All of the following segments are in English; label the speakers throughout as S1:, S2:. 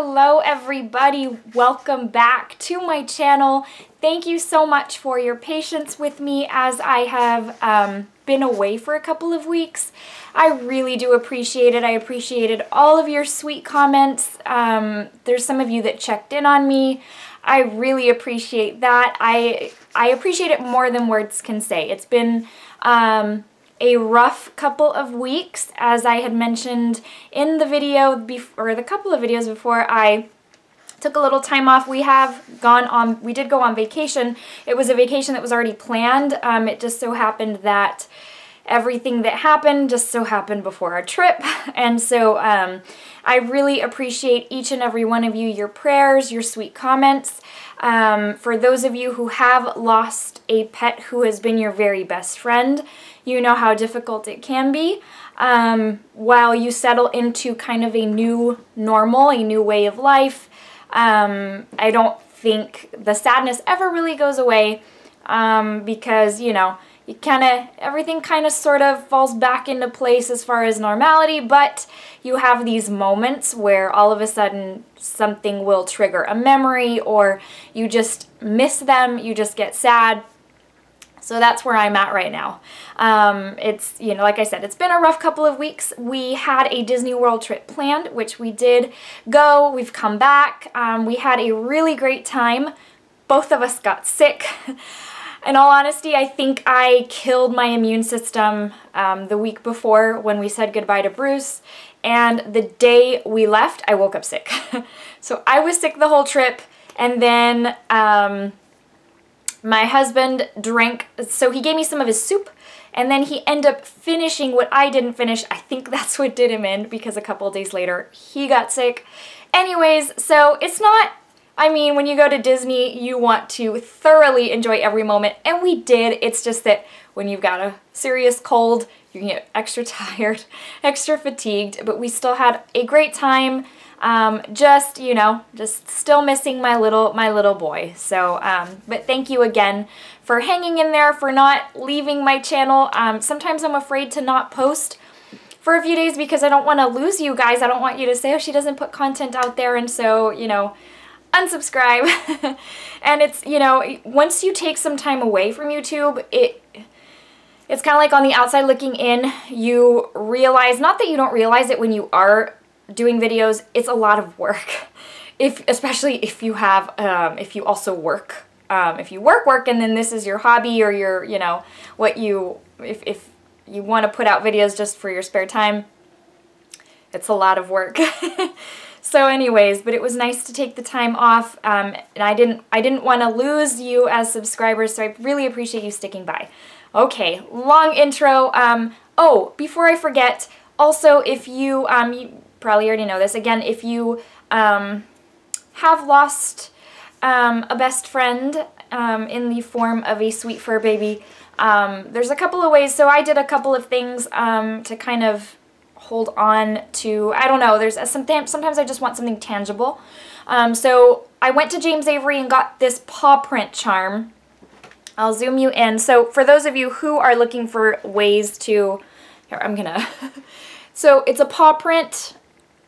S1: Hello everybody, welcome back to my channel. Thank you so much for your patience with me as I have been away for a couple of weeks. I really do appreciate it. I appreciated all of your sweet comments. There's some of you that checked in on me. I really appreciate that. I appreciate it more than words can say. It's been a rough couple of weeks, as I had mentioned in the video or the couple of videos before. I took a little time off. We did go on vacation. It was a vacation that was already planned. It just so happened that everything that happened just so happened before our trip. And so I really appreciate each and every one of you, your prayers, your sweet comments. For those of you who have lost a pet who has been your very best friend, you know how difficult it can be while you settle into kind of a new normal, a new way of life. I don't think the sadness ever really goes away because, you know, everything kind of sort of falls back into place as far as normality, but you have these moments where all of a sudden something will trigger a memory, or you just miss them, you just get sad. So that's where I'm at right now. It's, you know, like I said, it's been a rough couple of weeks. We had a Disney World trip planned, which we did go. We've come back. We had a really great time. Both of us got sick. In all honesty, I think I killed my immune system the week before when we said goodbye to Bruce, and the day we left, I woke up sick. So I was sick the whole trip, and then my husband drank, so he gave me some of his soup, and then he ended up finishing what I didn't finish. I think that's what did him in, because a couple of days later, he got sick. Anyways, so it's not, I mean, when you go to Disney, you want to thoroughly enjoy every moment, and we did. It's just that when you've got a serious cold, you can get extra tired, extra fatigued, but we still had a great time. Just, you know, just still missing my little boy. So, but thank you again for hanging in there, for not leaving my channel. Sometimes I'm afraid to not post for a few days because I don't want to lose you guys. I don't want you to say, oh, she doesn't put content out there, and so, you know, unsubscribe. And it's, you know, once you take some time away from YouTube, it's kind of like on the outside looking in, you realize, not that you don't realize it when you are doing videos, it's a lot of work. Especially if you have, if you also work. If you work and then this is your hobby, or your, you know, if you want to put out videos just for your spare time, it's a lot of work. So anyways, but it was nice to take the time off, and I didn't want to lose you as subscribers, so I really appreciate you sticking by. Okay, long intro. Oh, before I forget, also if you probably already know this, again, if you have lost a best friend in the form of a sweet fur baby, there's a couple of ways. So I did a couple of things to kind of hold on to, I don't know, sometimes I just want something tangible. So I went to James Avery and got this Paw Print Charm. I'll zoom you in. So for those of you who are looking for ways to, here, I'm gonna, so it's a paw print,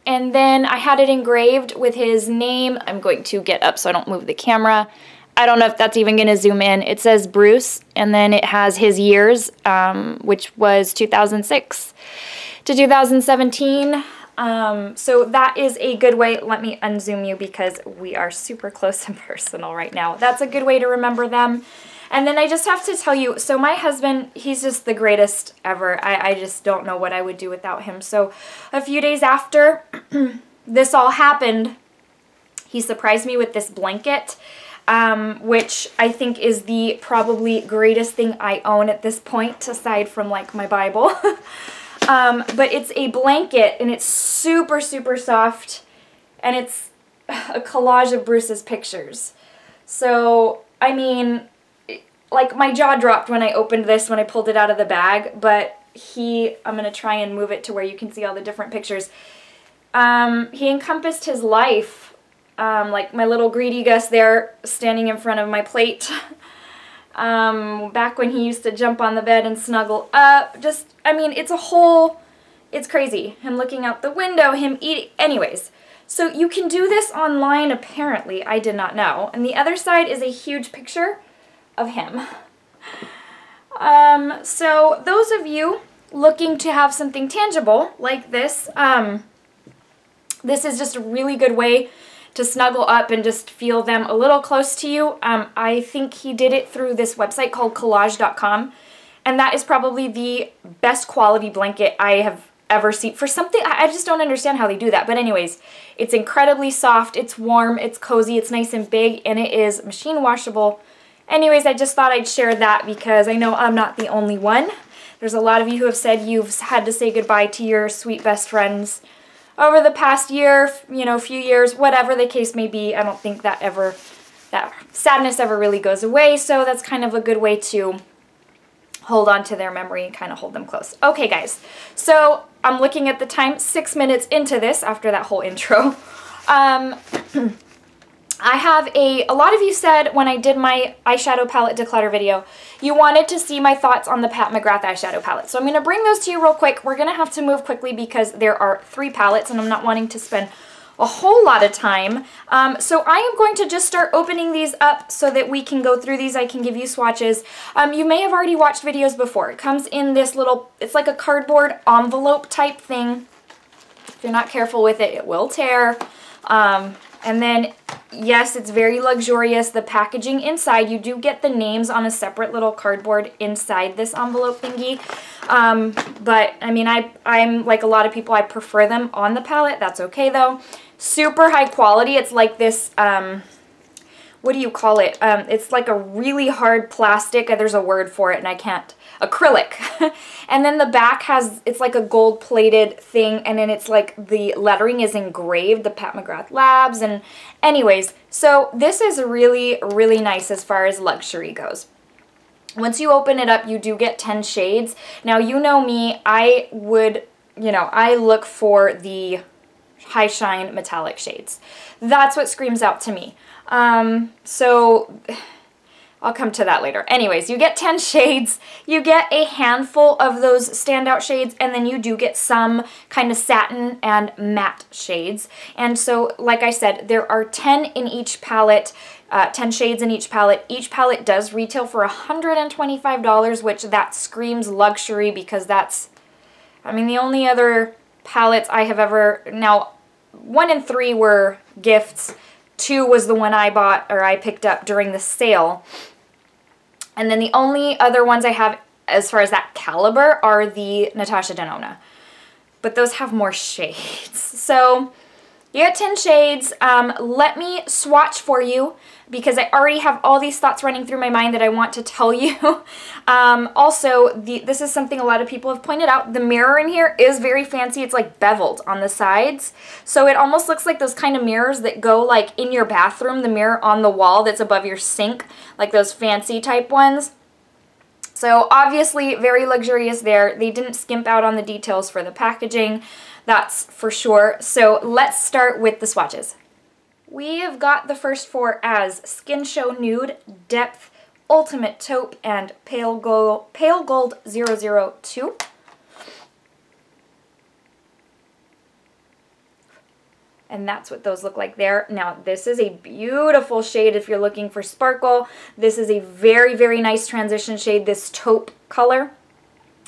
S1: and then I had it engraved with his name. I'm going to get up so I don't move the camera. I don't know if that's even gonna zoom in. It says Bruce, and then it has his years, which was 2006 to 2017. So that is a good way. Let me unzoom you because we are super close and personal right now. That's a good way to remember them. And then I just have to tell you, so my husband, he's just the greatest ever. I just don't know what I would do without him. So a few days after this all happened, he surprised me with this blanket, which I think is the probably greatest thing I own at this point, aside from like my Bible. But it's a blanket, and it's super, super soft, and it's a collage of Bruce's pictures. So, I mean, like, my jaw dropped when I opened this, when I pulled it out of the bag, but I'm going to try and move it to where you can see all the different pictures. He encompassed his life, like my little greedy Gus there standing in front of my plate. Back when he used to jump on the bed and snuggle up. Just, I mean, it's crazy. Him looking out the window, him eating, anyways. So you can do this online, apparently. I did not know. And the other side is a huge picture of him. So those of you looking to have something tangible like this, this is just a really good way to snuggle up and just feel them a little close to you. I think he did it through this website called collage.com, and that is probably the best quality blanket I have ever seen for something. I just don't understand how they do that. But anyways, it's incredibly soft, it's warm, it's cozy, it's nice and big, and it is machine washable. Anyways, I just thought I'd share that because I know I'm not the only one. There's a lot of you who have said you've had to say goodbye to your sweet best friends over the past year, you know, few years, whatever the case may be. I don't think that sadness ever really goes away, so that's kind of a good way to hold on to their memory and kind of hold them close. Okay, guys, so I'm looking at the time, 6 minutes into this after that whole intro. I have a lot of you said when I did my eyeshadow palette declutter video, you wanted to see my thoughts on the Pat McGrath eyeshadow palette. So I'm going to bring those to you real quick. We're going to have to move quickly because there are 3 palettes and I'm not wanting to spend a whole lot of time. So I am going to just start opening these up so that we can go through these. I can give you swatches. You may have already watched videos before. It comes in this little, it's like a cardboard envelope type thing. If you're not careful with it, it will tear. And then, yes, it's very luxurious. The packaging inside, you do get the names on a separate little cardboard inside this envelope thingy. But, I mean, I'm like a lot of people, I prefer them on the palette. That's okay, though. Super high quality. It's like this, what do you call it? It's like a really hard plastic. There's a word for it, and I can't. Acrylic. And then the back has, it's like a gold-plated thing, and then it's like the lettering is engraved, the Pat McGrath Labs, and anyways, so this is really, really nice as far as luxury goes. Once you open it up, you do get 10 shades. Now, you know me, I would, you know, I look for the high shine metallic shades. That's what screams out to me. So I'll come to that later. Anyways, you get 10 shades, you get a handful of those standout shades, and then you do get some kind of satin and matte shades. And so, like I said, there are 10 in each palette, 10 shades in each palette. Each palette does retail for $125, which that screams luxury because that's, I mean, the only other palettes I have ever, now 1 and 3 were gifts, 2 was the one I bought or I picked up during the sale. And then the only other ones I have as far as that caliber are the Natasha Denona. But those have more shades. So you get 10 shades. Let me swatch for you because I already have all these thoughts running through my mind that I want to tell you. Also, this is something a lot of people have pointed out. The mirror in here is very fancy. It's like beveled on the sides. So it almost looks like those kind of mirrors that go like in your bathroom, the mirror on the wall that's above your sink, like those fancy type ones. So obviously very luxurious there. They didn't skimp out on the details for the packaging, that's for sure. So let's start with the swatches. We have got the first 4 as Skin Show Nude, Depth, Ultimate Taupe, and Pale Gold 002. And that's what those look like there. Now, this is a beautiful shade if you're looking for sparkle. This is a very, very nice transition shade, this taupe color.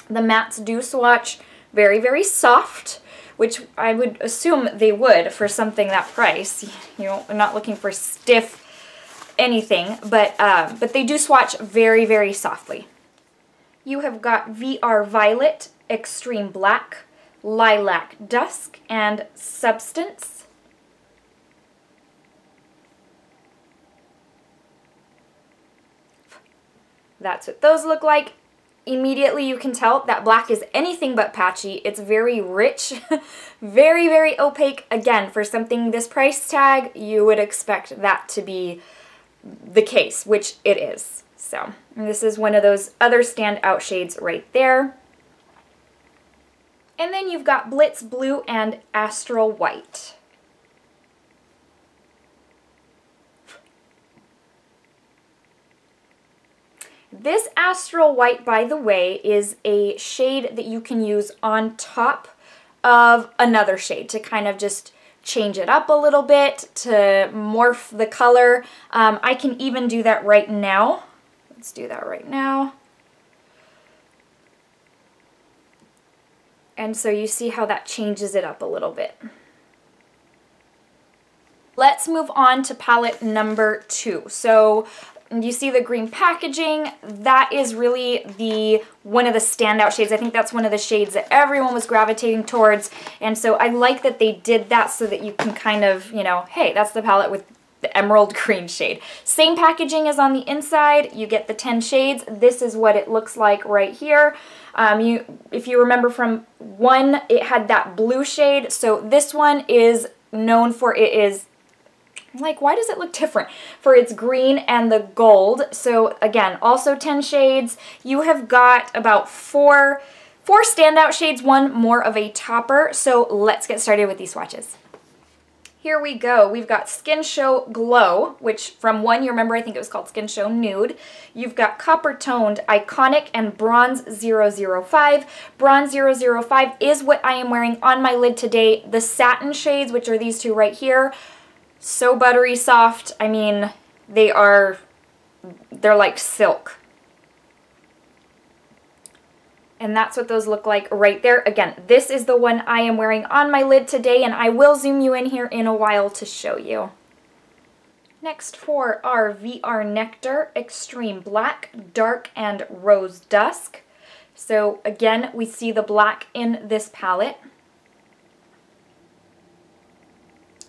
S1: The mattes do swatch very, very soft, which I would assume they would for something that price. You know, I'm not looking for stiff anything, but they do swatch very, very softly. You have got VR Violet, Extreme Black, Lilac Dusk, and Substance. That's what those look like. Immediately you can tell that black is anything but patchy. It's very rich, very, very opaque. Again, for something this price tag, you would expect that to be the case, which it is. So, and this is one of those other standout shades right there. And then you've got Blitz Blue and Astral White. This Astral White, by the way, is a shade that you can use on top of another shade to kind of just change it up a little bit to morph the color. I can even do that right now. Let's do that right now. And so you see how that changes it up a little bit. Let's move on to palette number 2. So you see the green packaging. That is really one of the standout shades. I think that's one of the shades that everyone was gravitating towards. And so I like that they did that so that you can kind of, you know, hey, that's the palette with the emerald green shade. Same packaging as on the inside. You get the 10 shades. This is what it looks like right here. If you remember from one, it had that blue shade. So this one is known for, it is like, why does it look different? For its green and the gold. So again, also 10 shades. You have got about four standout shades, one more of a topper. So let's get started with these swatches. Here we go. We've got Skin Show Glow, which from one, you remember, I think it was called Skin Show Nude. You've got Copper Toned, Iconic, and Bronze 005. Bronze 005 is what I am wearing on my lid today. The satin shades, which are these two right here, so buttery soft. I mean, they're like silk. And that's what those look like right there. Again, this is the one I am wearing on my lid today, and I will zoom you in here in a while to show you. Next for our VR Nectar Extreme Black, Dark, and Rose Dusk. So again, we see the black in this palette.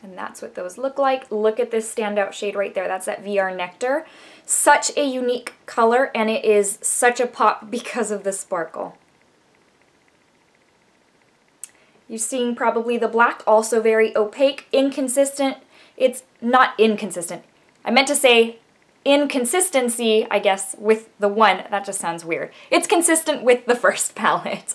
S1: And that's what those look like. Look at this standout shade right there. That's that VR Nectar. Such a unique color, and it is such a pop because of the sparkle. You're seeing probably the black, also very opaque, inconsistent. It's not inconsistent. I meant to say inconsistency, I guess, with the one. That just sounds weird. It's consistent with the first palette.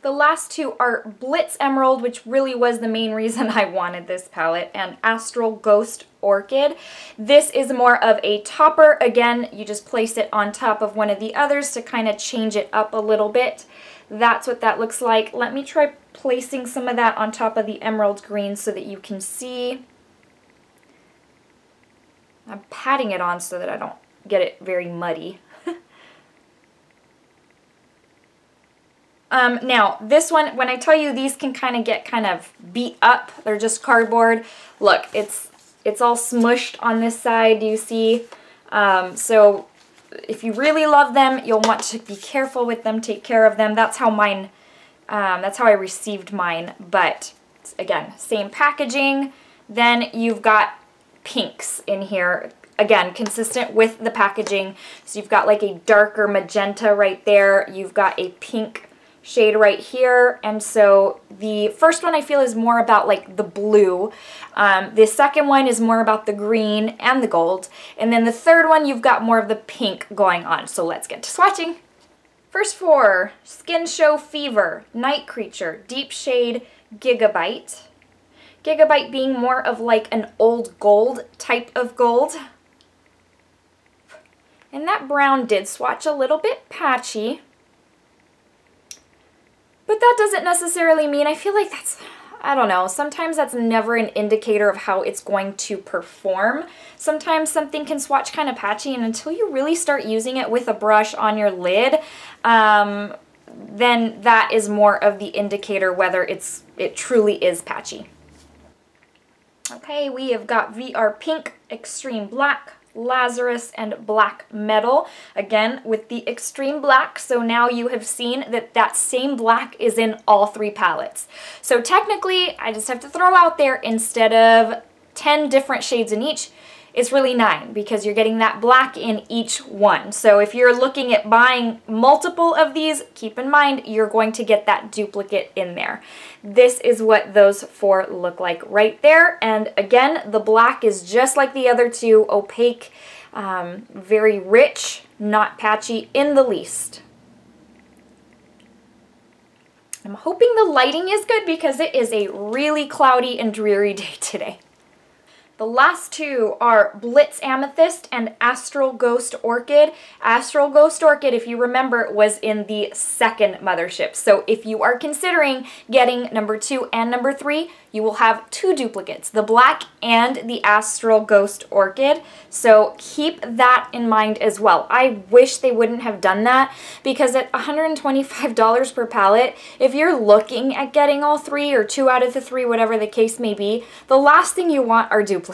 S1: The last two are Blitz Emerald, which really was the main reason I wanted this palette, and Astral Ghost Orchid. This is more of a topper. Again, you just place it on top of one of the others to kind of change it up a little bit. That's what that looks like. Let me try placing some of that on top of the emerald green so that you can see. I'm patting it on so that I don't get it very muddy. Now, this one, when I tell you these can kind of get kind of beat up, they're just cardboard. Look, it's all smushed on this side, do you see? So if you really love them, you'll want to be careful with them, take care of them. That's how mine, that's how I received mine. But again, same packaging. Then you've got pinks in here. Again, consistent with the packaging. So you've got like a darker magenta right there. You've got a pink shade right here, and so the first one I feel is more about like the blue. The second one is more about the green and the gold, and then the third one you've got more of the pink going on. So let's get to swatching. First for Skin Show Fever, Night Creature, Deep Shade Gigabyte. Gigabyte being more of like an old gold type of gold. And that brown did swatch a little bit patchy. But that doesn't necessarily mean, I feel like that's, I don't know, sometimes that's never an indicator of how it's going to perform. Sometimes something can swatch kind of patchy, and until you really start using it with a brush on your lid, then that is more of the indicator whether it truly is patchy. Okay, we have got VR Pink, Extreme Black, Lazarus, and Black Metal. Again, with the extreme black, so now you have seen that that same black is in all three palettes. So technically, I just have to throw out there, instead of 10 different shades in each, it's really 9, because you're getting that black in each one. So if you're looking at buying multiple of these, keep in mind you're going to get that duplicate in there. This is what those 4 look like right there. And again, the black is just like the other two, opaque, very rich, not patchy in the least. I'm hoping the lighting is good because it is a really cloudy and dreary day today. The last two are Blitz Amethyst and Astral Ghost Orchid. Astral Ghost Orchid, if you remember, was in the second Mothership. So if you are considering getting number 2 and number 3, you will have 2 duplicates, the black and the Astral Ghost Orchid. So keep that in mind as well. I wish they wouldn't have done that, because at $125 per palette, if you're looking at getting all 3 or 2 out of the 3, whatever the case may be, the last thing you want are duplicates.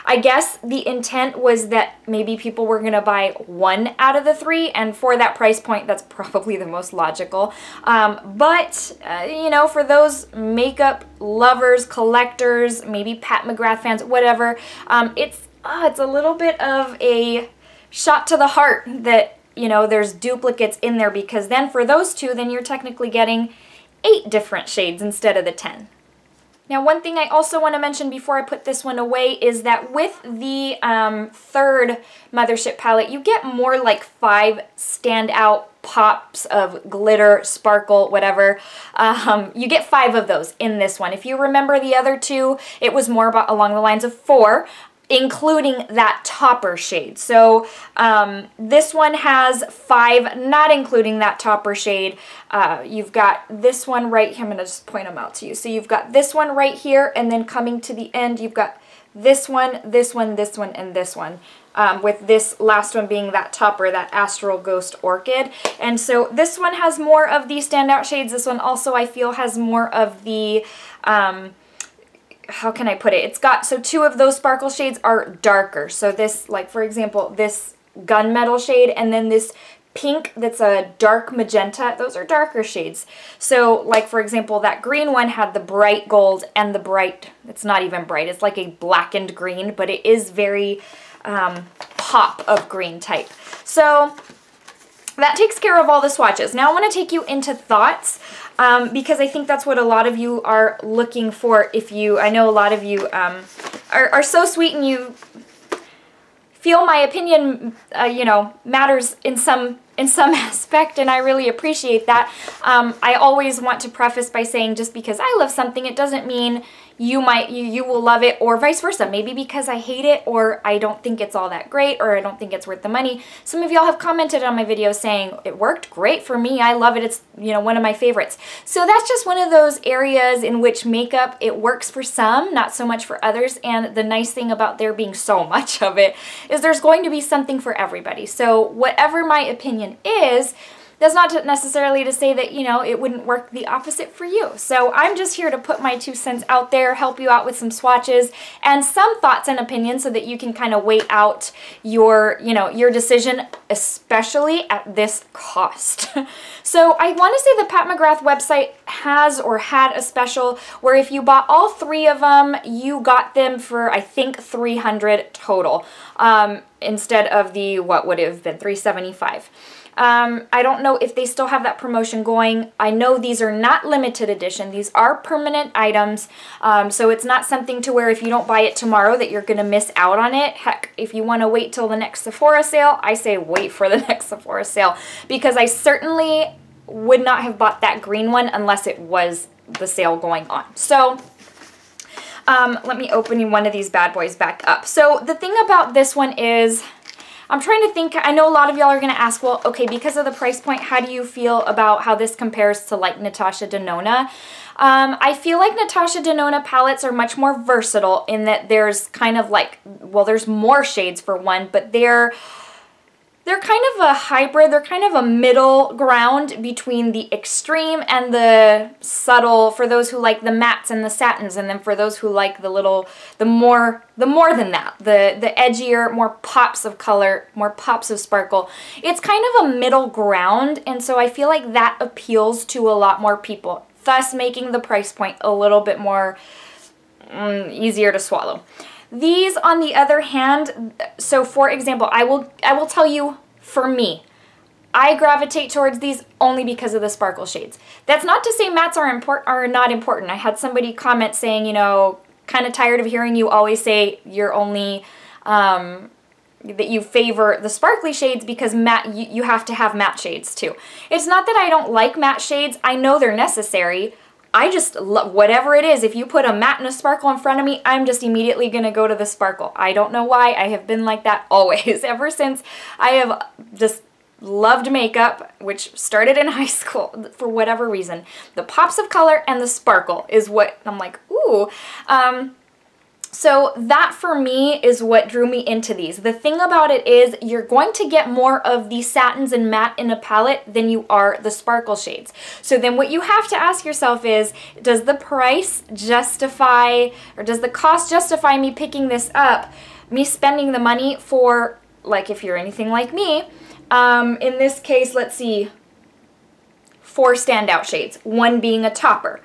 S1: I guess the intent was that maybe people were going to buy 1 out of the 3, and for that price point, that's probably the most logical. You know, for those makeup lovers, collectors, maybe Pat McGrath fans, whatever, it's a little bit of a shot to the heart that, you know, there's duplicates in there, because then for those 2, then you're technically getting 8 different shades instead of the 10. Now, one thing I also want to mention before I put this one away is that with the third Mothership palette, you get more like 5 standout pops of glitter, sparkle, whatever. You get 5 of those in this one. If you remember the other 2, it was more about along the lines of 4, including that topper shade. So this one has 5, not including that topper shade. You've got this one right here. I'm going to just point them out to you. So you've got this one right here, and then coming to the end, you've got this one, this one, this one, and this one. With this last one being that topper, that Astral Ghost Orchid. And so this one has more of the standout shades. This one also, I feel, has more of the, how can I put it? It's got, so 2 of those sparkle shades are darker. So this, like for example, this gunmetal shade, and then this pink that's a dark magenta, those are darker shades. So like for example, that green one had the bright gold and the bright, it's not even bright, it's like a blackened green, but it is very pop of green type. So that takes care of all the swatches. Now I want to take you into thoughts, because I think that's what a lot of you are looking for. If you, I know a lot of you are so sweet, and you feel my opinion, you know, matters in some aspect, and I really appreciate that. I always want to preface by saying, just because I love something, it doesn't mean you will love it, or vice versa. Maybe because I hate it, or I don't think it's all that great, or I don't think it's worth the money. Some of y'all have commented on my videos saying it worked great for me, I love it, it's, you know, one of my favorites. So that's just one of those areas in which makeup, it works for some, not so much for others. And the nice thing about there being so much of it is there's going to be something for everybody. So whatever my opinion is, that's not necessarily to say that, you know, it wouldn't work the opposite for you. So I'm just here to put my 2 cents out there, help you out with some swatches and some thoughts and opinions, so that you can kind of weigh out your, you know, your decision, especially at this cost. So I want to say the Pat McGrath website has or had a special where if you bought all 3 of them, you got them for, I think, $300 total, instead of the, what would have been, $375. I don't know if they still have that promotion going. I know these are not limited edition. These are permanent items. So it's not something to where if you don't buy it tomorrow that you're going to miss out on it. Heck, if you want to wait till the next Sephora sale, I say wait for the next Sephora sale, because I certainly would not have bought that green one unless it was the sale going on. So let me open one of these bad boys back up. So the thing about this one is, I'm trying to think, I know a lot of y'all are going to ask, well, okay, because of the price point, how do you feel about how this compares to like Natasha Denona? I feel like Natasha Denona palettes are much more versatile in that there's kind of like, well, there's more shades for one, but they're kind of a hybrid. They're kind of a middle ground between the extreme and the subtle, for those who like the mattes and the satins, and then for those who like the more than that, the edgier, more pops of color, more pops of sparkle. It's kind of a middle ground, and so I feel like that appeals to a lot more people, thus making the price point a little bit more easier to swallow. These, on the other hand, so for example, I will tell you, for me, I gravitate towards these only because of the sparkle shades. That's not to say mattes are not important. I had somebody comment saying, you know, kind of tired of hearing you always say you're only, that you favor the sparkly shades because matte, you have to have matte shades too. It's not that I don't like matte shades. I know they're necessary. I just love whatever it is. If you put a matte and a sparkle in front of me, I'm just immediately going to go to the sparkle. I don't know why. I have been like that always. Ever since I have just loved makeup, which started in high school for whatever reason. The pops of color and the sparkle is what I'm like, ooh. So that for me is what drew me into these. The thing about it is you're going to get more of the satins and matte in a palette than you are the sparkle shades. So then what you have to ask yourself is, does the price justify, or does the cost justify me picking this up, me spending the money for, like if you're anything like me, in this case, let's see, 4 standout shades, one being a topper.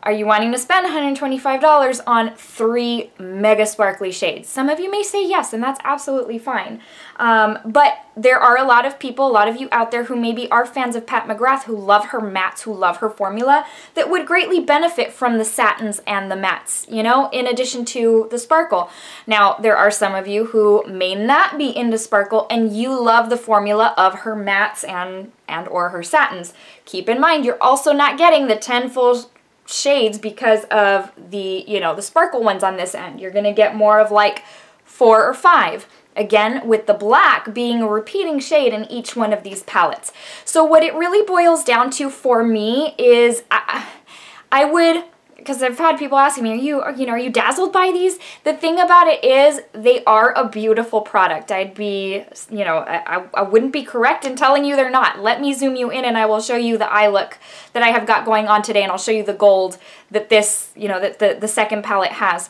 S1: Are you wanting to spend $125 on 3 mega sparkly shades? Some of you may say yes, and that's absolutely fine. But there are a lot of people, a lot of you out there who maybe are fans of Pat McGrath, who love her mattes, who love her formula, that would greatly benefit from the satins and the mattes, you know, in addition to the sparkle. Now, there are some of you who may not be into sparkle and you love the formula of her mattes and or her satins. Keep in mind, you're also not getting the 10 full shades because of the, you know, the sparkle ones on this end. You're gonna get more of like 4 or 5. Again, with the black being a repeating shade in each one of these palettes. So what it really boils down to for me is I would, because I've had people asking me, are you dazzled by these? The thing about it is they are a beautiful product. I'd be, you know, I wouldn't be correct in telling you they're not. Let me zoom you in and I will show you the eye look that I have got going on today, and I'll show you the gold that this, you know, that the second palette has.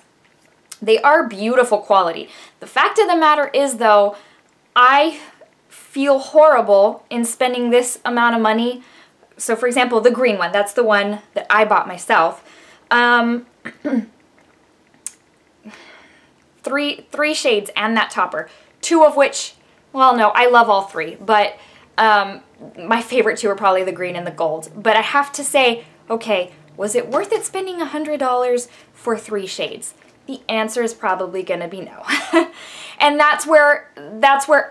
S1: They are beautiful quality. The fact of the matter is though, I feel horrible in spending this amount of money. So for example, the green one, that's the one that I bought myself. Three shades and that topper, 2 of which, well, no, I love all 3, but my favorite 2 are probably the green and the gold. But I have to say, okay, was it worth it spending $100 for 3 shades? The answer is probably gonna be no. And that's where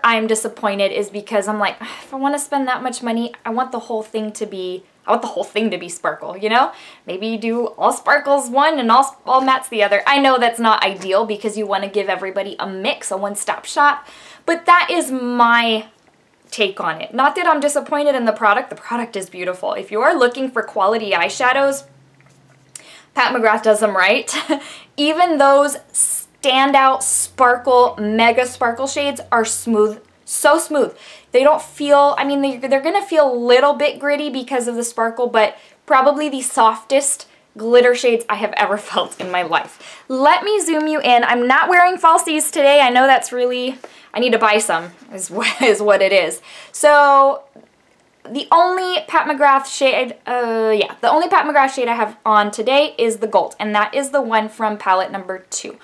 S1: I'm disappointed, is because I'm like, if I want to spend that much money, I want the whole thing to be sparkle, you know? Maybe you do all sparkles one and all mattes the other. I know that's not ideal because you want to give everybody a mix, a one-stop shop, but that is my take on it. Not that I'm disappointed in the product is beautiful. If you are looking for quality eyeshadows, Pat McGrath does them right. Even those standout sparkle, mega sparkle shades are smooth, so smooth. They don't feel, I mean, they're gonna feel a little bit gritty because of the sparkle, but probably the softest glitter shades I have ever felt in my life. Let me zoom you in. I'm not wearing falsies today. I know that's really, I need to buy some, is what it is. So the only Pat McGrath shade, the only Pat McGrath shade I have on today is the gold, and that is the one from palette number 2.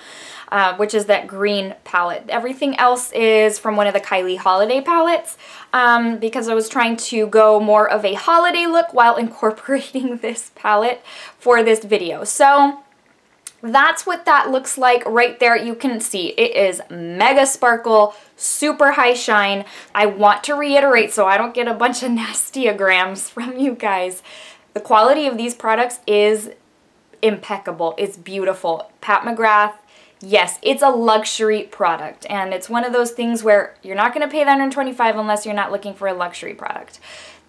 S1: Which is that green palette. Everything else is from one of the Kylie holiday palettes, because I was trying to go more of a holiday look while incorporating this palette for this video. So that's what that looks like right there. You can see it is mega sparkle, super high shine. I want to reiterate so I don't get a bunch of nastyograms from you guys. The quality of these products is impeccable. It's beautiful. Pat McGrath, yes, it's a luxury product, and it's one of those things where you're not going to pay the $125 unless you're not looking for a luxury product.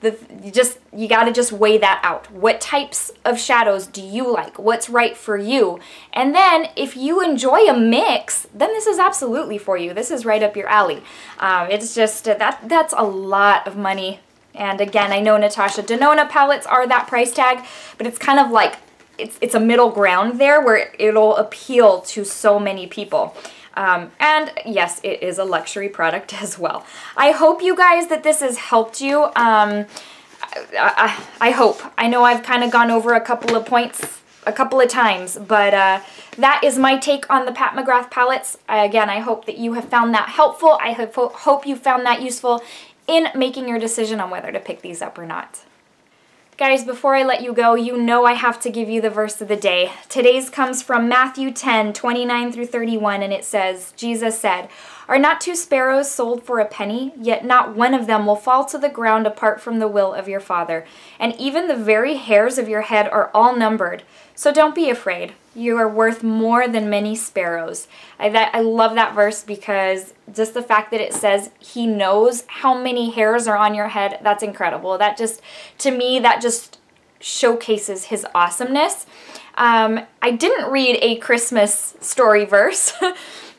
S1: You got to just weigh that out. What types of shadows do you like? What's right for you? And then if you enjoy a mix, then this is absolutely for you. This is right up your alley. It's just, that's a lot of money. And again, I know Natasha Denona palettes are that price tag, but it's kind of like, it's a middle ground there where it'll appeal to so many people. And yes, it is a luxury product as well. I hope you guys that this has helped you. I hope. I know I've kind of gone over a couple of points a couple of times, but that is my take on the Pat McGrath palettes. Again, I hope that you have found that helpful. I hope you found that useful in making your decision on whether to pick these up or not. Guys, before I let you go, you know I have to give you the verse of the day. Today's comes from Matthew 10:29 through 31, and it says, Jesus said, "Are not 2 sparrows sold for a penny? Yet not one of them will fall to the ground apart from the will of your Father. And even the very hairs of your head are all numbered. So don't be afraid. You are worth more than many sparrows." I love that verse because just the fact that it says he knows how many hairs are on your head, that's incredible. That just, to me, that just showcases his awesomeness. I didn't read a Christmas story verse,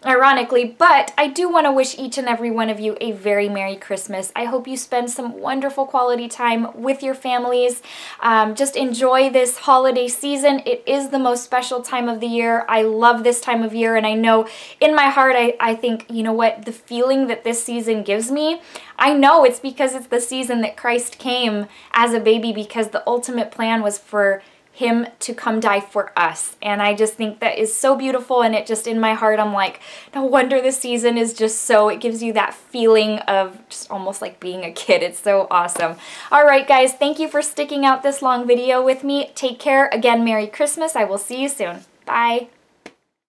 S1: ironically, but I do want to wish each and every one of you a very Merry Christmas. I hope you spend some wonderful quality time with your families. Just enjoy this holiday season. It is the most special time of the year. I love this time of year, and I know in my heart, I think, you know what, the feeling that this season gives me, I know it's because it's the season that Christ came as a baby, because the ultimate plan was for him to come die for us. And I just think that is so beautiful, and it just, in my heart, I'm like, no wonder this season is just so, it gives you that feeling of just almost like being a kid. It's so awesome. Alright guys, thank you for sticking out this long video with me. Take care. Again, Merry Christmas. I will see you soon. Bye.